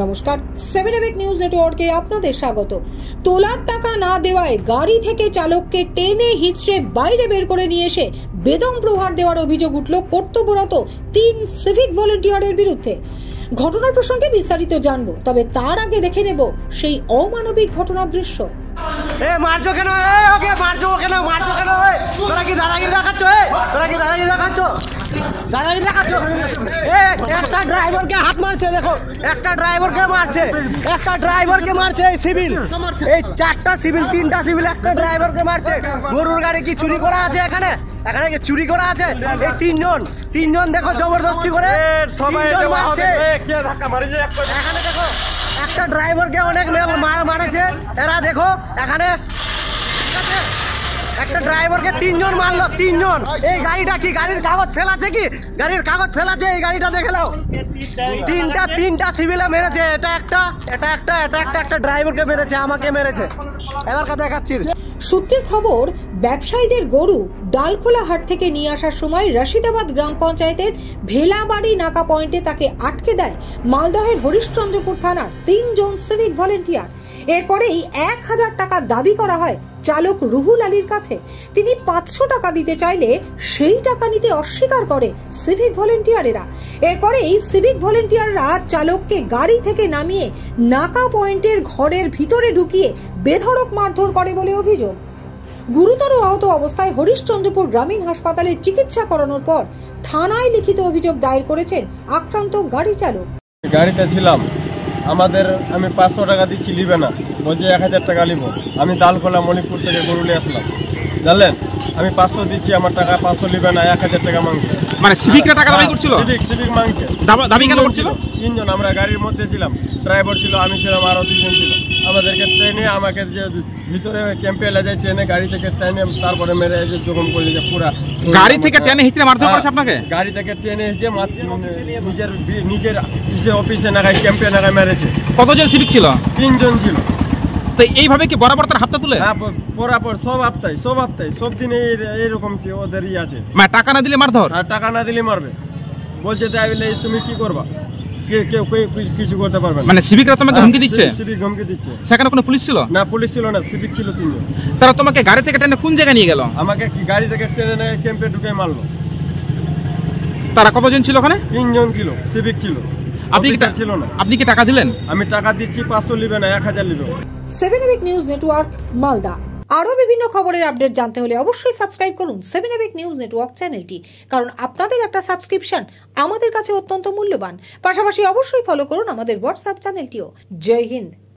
নমস্কার, 7 নিউজ নেটওয়ার্কে আপনাদের স্বাগত। তোলার টাকা না দেওয়ায় গাড়ি থেকে চালককে টেনে হিঁচড়ে বাইরে বের করে নিয়ে এসে বেদম প্রহার দেওয়ার অভিযোগ উঠল কর্তব্যরত 3 সিভিক ভলেন্টিয়ারের বিরুদ্ধে। ঘটনার প্রসঙ্গে বিস্তারিত জানবো, তবে তার আগে দেখে নেব সেই অমানবিক ঘটনার দৃশ্য। মারছো কেন? ওকে মারছো কেন? মারছো কেন? তোরা কি দাদাগিরি দেখাচ্ছ? তোরা কি দাদাগিরি দেখাচ্ছ? দাদাগিরি দেখাচ্ছ? একটা ড্রাইভারকে হাত মারছে, দেখো একটা ড্রাইভারকে মারছে, একটা ড্রাইভারকে মারছে এই সিভিল, এই 4টা সিভিল 3টা সিভিল একটা ড্রাইভারকে মারছে। গরুর গাড়ি কি চুরি করা আছে এখানে? এখানে কি চুরি করা আছে? এই তিনজন দেখো জবরদস্তি করে সবাই মারছে। এখানে দেখো একটা ড্রাইভারকে অনেক মারেছে এরা, দেখো এখানে একটা ড্রাইভারকে 3 জন মারলো, 3 জন। এই গাড়িটা কি গাড়ির কাগজ ফেলাছে? কি গাড়ির কাগজ ফেলাছে? এই গাড়িটা দেখে নাও, তিনটা সিভিলে মেরেছে। একটা ড্রাইভারকে মেরেছে, আমাকে মেরেছে। এবার কথা দেখাচ্ছি। সূত্রের খবর, ব্যবসায়ীদের গরু ডালখোলা হাট থেকে নিয়ে আসার সময় রশিদাবাদ গ্রাম পঞ্চায়েতের ভেলাবাড়ি নাকা পয়েন্টে তাকে আটকে দেয় মালদহের হরিশ্চন্দ্রপুর থানার 3 জন সিভিক ভলেন্টিয়ার। এরপরেই 1000 টাকা দাবি করা হয় চালক রুহুল আলীর কাছে। তিনি 500 টাকা দিতে চাইলে সেই টাকা নিতে অস্বীকার করে সিভিক ভলেন্টিয়ারেরা। এরপরেই সিভিক ভলেন্টিয়াররা চালককে গাড়ি থেকে নামিয়ে নাকা পয়েন্টের ঘরের ভিতরে ঢুকিয়ে বেধড়ক মারধর করে বলে অভিযোগ। গুরুতর আহত অবস্থায় হরিশ্চন্দ্রপুর গ্রামীণ হাসপাতালে চিকিৎসা করানোর পর থানায় লিখিত অভিযোগ দায়ের করেছেন আক্রান্ত গাড়ি চালক। গাড়িতে ছিলাম, আমি 500 টাকা দিচ্ছি, নিবে না, বলছে 1000 টাকা নিব। আমি দালকোলা মণিপুর থেকে গরু নিয়ে আসলাম, জানলেন। আমি 500 দিচ্ছি, আমার টাকা 500 নিবে না, 1000 টাকা মাংছে। মানে সিভিকরা টাকা দাবি করছিল? সিভিক মাংছে। দাবি কেন করছিল? 3 জন, আমরা গাড়ির মধ্যে ছিলাম, ড্রাইভার ছিল, আমি ছিলাম, আরো 2 জন ছিল। আমাদেরকে ট্রেনে, আমাকে যে ভিতরে ক্যাম্পে এলে যায়, ট্রেনে গাড়ি থেকে ট্রেনে তারপরে মেরে এসে জখম করলে যে পুরা গাড়ি থেকে টেনে হিঁচড়ে মারধর করেছে আপনাকে? গাড়ি থেকে ট্রেনে এসে নিজের অফিসে নাগায় ক্যাম্পে নাগায় মেরেছে। কতজন সিভিক ছিল? 3 জন ছিল। তো এইভাবে কি বরাবর তার হাতটা তুলে? বরাবর সব হপ্তায় সব দিনে এইরকম ওদের আছে। মানে টাকা না দিলে মারধর? আর টাকা না দিলে মারবে, বলছে তুমি কি করবা, কেউ কিছু করতে পারবে না। মানে সিভিকরা তোমাকে হুমকি দিচ্ছে? সিভিক হুমকি দিচ্ছে। সেখানে কোনো পুলিশ ছিল না? পুলিশ ছিল না, সিভিক ছিল 3 জন। তারা তোমাকে গাড়ি থেকে টেনে কোন জায়গায় নিয়ে গেল? আমাকে কি গাড়ি থেকে টেনে ক্যাম্পে ঢুকে মারলো। তারা কতজন ছিল ওখানে? 3 জন ছিল, সিভিক ছিল। আপনি কি টাকা দিলেন? আমি টাকা দিচ্ছি, 500 নিবে না, 1000 নিবে। 7 নিউজ নেটওয়ার্ক, মালদা। আরো বিভিন্ন খবরের আপডেট জানতে হলে অবশ্যই সাবস্ক্রাইব করুন 7 নিউজ নেটওয়ার্ক চ্যানেলটি, কারণ আপনাদের একটা সাবস্ক্রিপশন আমাদের কাছে অত্যন্ত মূল্যবান। পাশাপাশি অবশ্যই ফলো করুন আমাদের হোয়াটসঅ্যাপ চ্যানেলটিও। জয় হিন্দ।